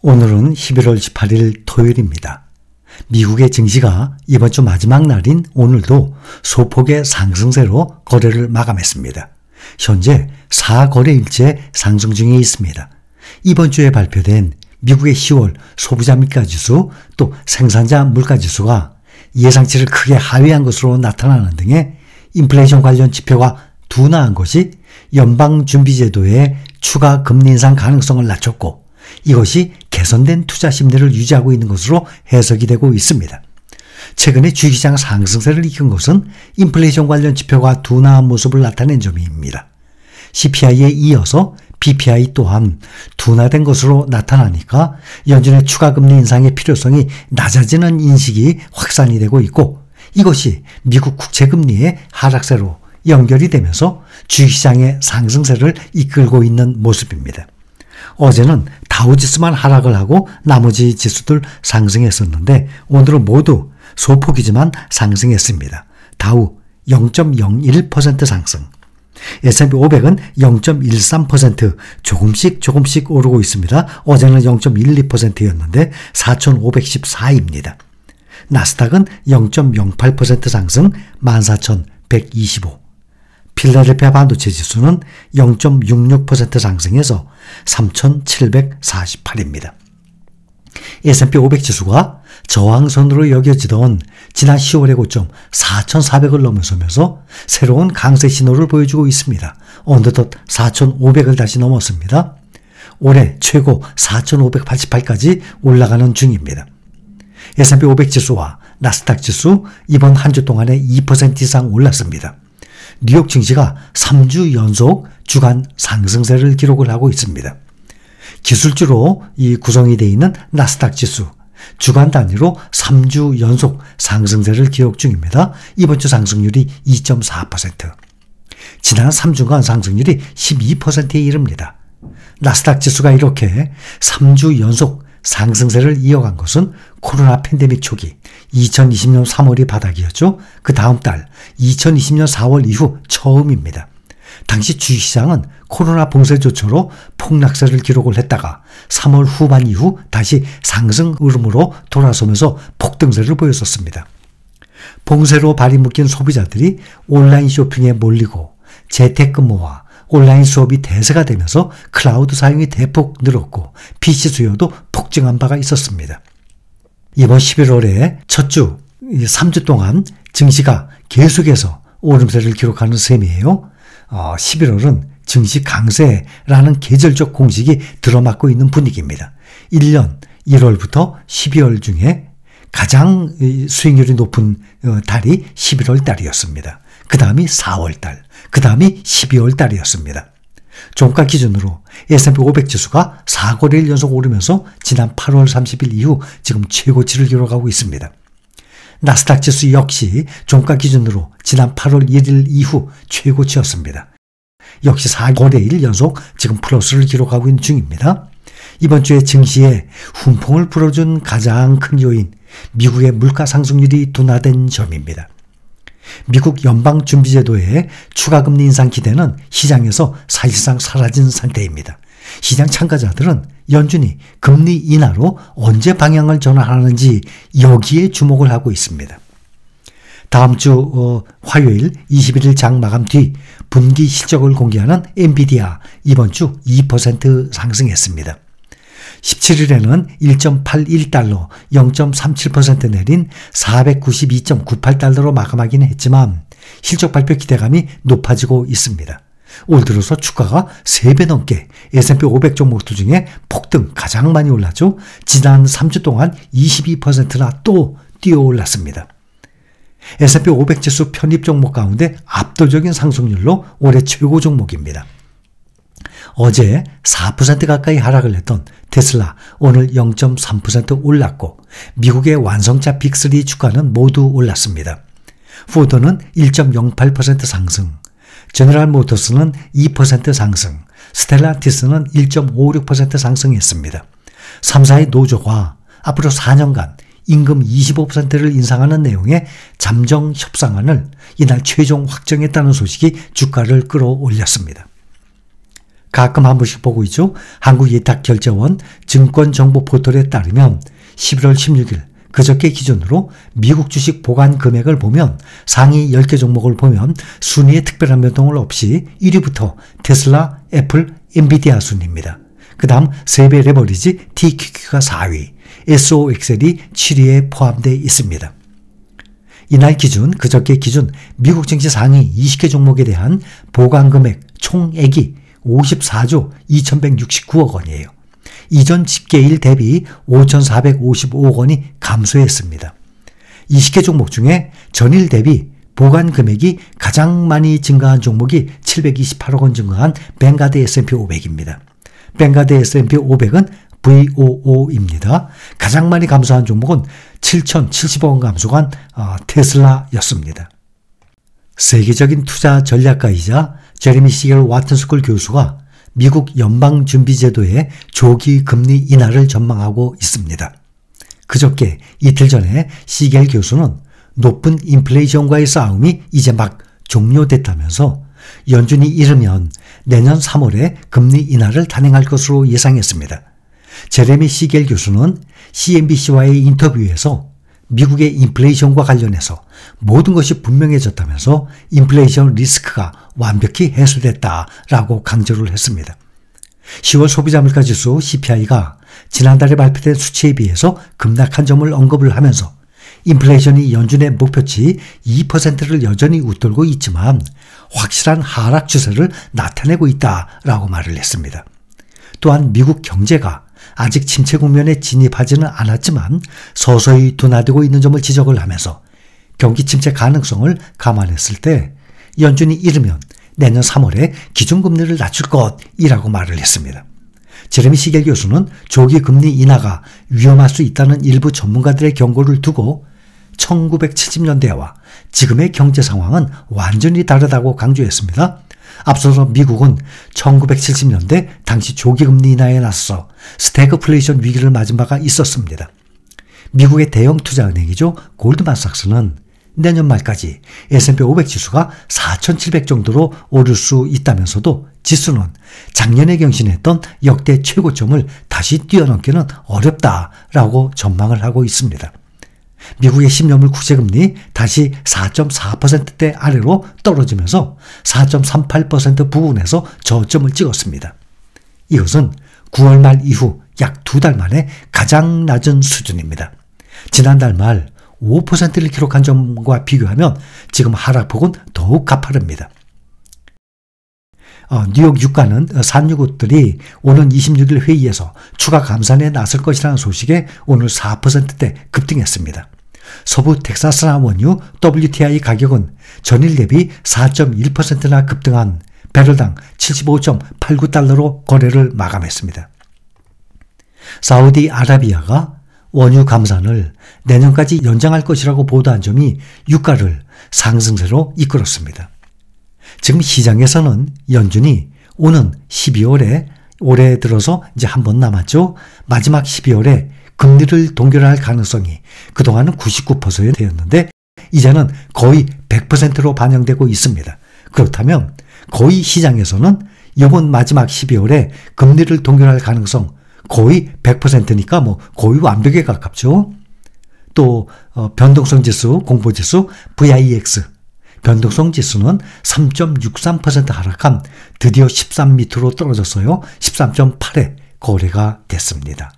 오늘은 11월 18일 토요일입니다. 미국의 증시가 이번 주 마지막 날인 오늘도 소폭의 상승세로 거래를 마감했습니다. 현재 4거래일째 상승 중에 있습니다. 이번 주에 발표된 미국의 10월 소비자 물가지수 또 생산자 물가지수가 예상치를 크게 하회한 것으로 나타나는 등의 인플레이션 관련 지표가 둔화한 것이 연방준비제도의 추가 금리 인상 가능성을 낮췄고 이것이 개선된 투자 심리를 유지하고 있는 것으로 해석이 되고 있습니다. 최근에 주식시장 상승세를 이끈 것은 인플레이션 관련 지표가 둔화한 모습을 나타낸 점입니다. CPI에 이어서 PPI 또한 둔화된 것으로 나타나니까 연준의 추가 금리 인상의 필요성이 낮아지는 인식이 확산이 되고 있고 이것이 미국 국채금리의 하락세로 연결이 되면서 주식시장의 상승세를 이끌고 있는 모습입니다. 어제는 다우지수만 하락을 하고 나머지 지수들 상승했었는데 오늘은 모두 소폭이지만 상승했습니다. 다우 0.01% 상승, S&P 500은 0.13% 조금씩 오르고 있습니다. 어제는 0.12%였는데 4,514입니다. 나스닥은 0.08% 상승 14,125. 필라델피아 반도체 지수는 0.66% 상승해서 3,748입니다. S&P 500 지수가 저항선으로 여겨지던 지난 10월의 고점 4,400을 넘어서면서 새로운 강세 신호를 보여주고 있습니다. 어느덧 4,500을 다시 넘었습니다. 올해 최고 4,588까지 올라가는 중입니다. S&P 500 지수와 나스닥 지수 이번 한 주 동안에 2% 이상 올랐습니다. 뉴욕 증시가 3주 연속 주간 상승세를 기록을 하고 있습니다. 기술주로 구성이 되어 있는 나스닥 지수 주간 단위로 3주 연속 상승세를 기록 중입니다. 이번 주 상승률이 2.4%, 지난 3주간 상승률이 12%에 이릅니다. 나스닥 지수가 이렇게 3주 연속 상승세를 이어간 것은 코로나 팬데믹 초기 2020년 3월이 바닥이었죠. 그 다음 달 2020년 4월 이후 처음입니다. 당시 주식시장은 코로나 봉쇄 조처로 폭락세를 기록을 했다가 3월 후반 이후 다시 상승 흐름으로 돌아서면서 폭등세를 보였었습니다. 봉쇄로 발이 묶인 소비자들이 온라인 쇼핑에 몰리고 재택근무와 온라인 수업이 대세가 되면서 클라우드 사용이 대폭 늘었고 PC 수요도 폭증한 바가 있었습니다. 이번 11월에 첫 주 3주 동안 증시가 계속해서 오름세를 기록하는 셈이에요. 11월은 증시 강세라는 계절적 공식이 들어맞고 있는 분위기입니다. 1년 1월부터 12월 중에 가장 수익률이 높은 달이 11월 달이었습니다. 그 다음이 4월 달, 그 다음이 12월 달이었습니다. 종가 기준으로 S&P 500 지수가 4거래일 연속 오르면서 지난 8월 30일 이후 지금 최고치를 기록하고 있습니다. 나스닥 지수 역시 종가 기준으로 지난 8월 1일 이후 최고치였습니다. 역시 4거래일 연속 지금 플러스를 기록하고 있는 중입니다. 이번 주에 증시에 훈풍을 불어준 가장 큰 요인, 미국의 물가 상승률이 둔화된 점입니다. 미국 연방준비제도의 추가금리 인상 기대는 시장에서 사실상 사라진 상태입니다. 시장 참가자들은 연준이 금리 인하로 언제 방향을 전환하는지 여기에 주목을 하고 있습니다. 다음 주 화요일 21일 장 마감 뒤 분기 실적을 공개하는 엔비디아 이번 주 2% 상승했습니다. 17일에는 1.81달러 0.37% 내린 492.98달러로 마감하긴 했지만 실적 발표 기대감이 높아지고 있습니다. 올 들어서 주가가 3배 넘게 S&P 500 종목들 중에 폭등 가장 많이 올랐죠. 지난 3주 동안 22%나 또 뛰어 올랐습니다. S&P 500 지수 편입 종목 가운데 압도적인 상승률로 올해 최고 종목입니다. 어제 4% 가까이 하락을 했던 테슬라 오늘 0.3% 올랐고 미국의 완성차 빅3 주가는 모두 올랐습니다. 포드는 1.08% 상승, 제너럴 모터스는 2% 상승, 스텔란티스는 1.56% 상승했습니다. 3사의 노조가 앞으로 4년간 임금 25%를 인상하는 내용의 잠정 협상안을 이날 최종 확정했다는 소식이 주가를 끌어올렸습니다. 가끔 한 번씩 보고 있죠. 한국예탁결제원 증권정보포털에 따르면 11월 16일 그저께 기준으로 미국 주식 보관 금액을 보면 상위 10개 종목을 보면 순위에 특별한 변동을 없이 1위부터 테슬라, 애플, 엔비디아 순입니다. 그 다음 세배 레버리지 TQQ가 4위, SOXL이 7위에 포함되어 있습니다. 이날 기준, 그저께 기준 미국 증시 상위 20개 종목에 대한 보관 금액 총액이 54조 2169억 원이에요. 이전 집계일 대비 5,455억 원이 감소했습니다. 20개 종목 중에 전일 대비 보관 금액이 가장 많이 증가한 종목이 728억 원 증가한 뱅가드 S&P 500입니다. 뱅가드 S&P 500은 VOO입니다. 가장 많이 감소한 종목은 7,070억 원 감소한 테슬라였습니다. 세계적인 투자 전략가이자 제레미 시겔 와튼스쿨 교수가 미국 연방준비제도의 조기 금리 인하를 전망하고 있습니다. 그저께 이틀 전에 시겔 교수는 높은 인플레이션과의 싸움이 이제 막 종료됐다면서 연준이 이르면 내년 3월에 금리 인하를 단행할 것으로 예상했습니다. 제레미 시겔 교수는 CNBC와의 인터뷰에서 미국의 인플레이션과 관련해서 모든 것이 분명해졌다면서 인플레이션 리스크가 완벽히 해소됐다라고 강조를 했습니다. 10월 소비자 물가지수 CPI가 지난달에 발표된 수치에 비해서 급락한 점을 언급을 하면서 인플레이션이 연준의 목표치 2%를 여전히 웃돌고 있지만 확실한 하락 추세를 나타내고 있다라고 말을 했습니다. 또한 미국 경제가 아직 침체 국면에 진입하지는 않았지만 서서히 둔화되고 있는 점을 지적을 하면서 경기 침체 가능성을 감안했을 때 연준이 이르면 내년 3월에 기준금리를 낮출 것이라고 말을 했습니다. 제레미 시겔 교수는 조기 금리 인하가 위험할 수 있다는 일부 전문가들의 경고를 두고 1970년대와 지금의 경제 상황은 완전히 다르다고 강조했습니다. 앞서서 미국은 1970년대 당시 조기금리 인하에 나서 스태그플레이션 위기를 맞은 바가 있었습니다. 미국의 대형 투자은행이죠. 골드만삭스는 내년 말까지 S&P 500 지수가 4,700 정도로 오를 수 있다면서도 지수는 작년에 경신했던 역대 최고점을 다시 뛰어넘기는 어렵다라고 전망을 하고 있습니다. 미국의 10년물 국채금리 다시 4.4%대 아래로 떨어지면서 4.38% 부근에서 저점을 찍었습니다. 이것은 9월 말 이후 약 2달 만에 가장 낮은 수준입니다. 지난달 말 5%를 기록한 점과 비교하면 지금 하락폭은 더욱 가파릅니다. 뉴욕 유가는 산유국들이 오는 26일 회의에서 추가 감산에 나설 것이라는 소식에 오늘 4%대 급등했습니다. 서부 텍사스나 원유 WTI 가격은 전일 대비 4.1%나 급등한 배럴당 75.89달러로 거래를 마감했습니다. 사우디아라비아가 원유 감산을 내년까지 연장할 것이라고 보도한 점이 유가를 상승세로 이끌었습니다. 지금 시장에서는 연준이 오는 12월에 올해 들어서 이제 한 번 남았죠. 마지막 12월에 금리를 동결할 가능성이 그동안은 99%였는데 이제는 거의 100%로 반영되고 있습니다. 그렇다면 거의 시장에서는 이번 마지막 12월에 금리를 동결할 가능성 거의 100%니까 거의 완벽에 가깝죠. 또 변동성 지수, 공포지수 VIX 변동성 지수는 3.63% 하락한 드디어 13밑으로 떨어졌어요. 13.8에 거래가 됐습니다.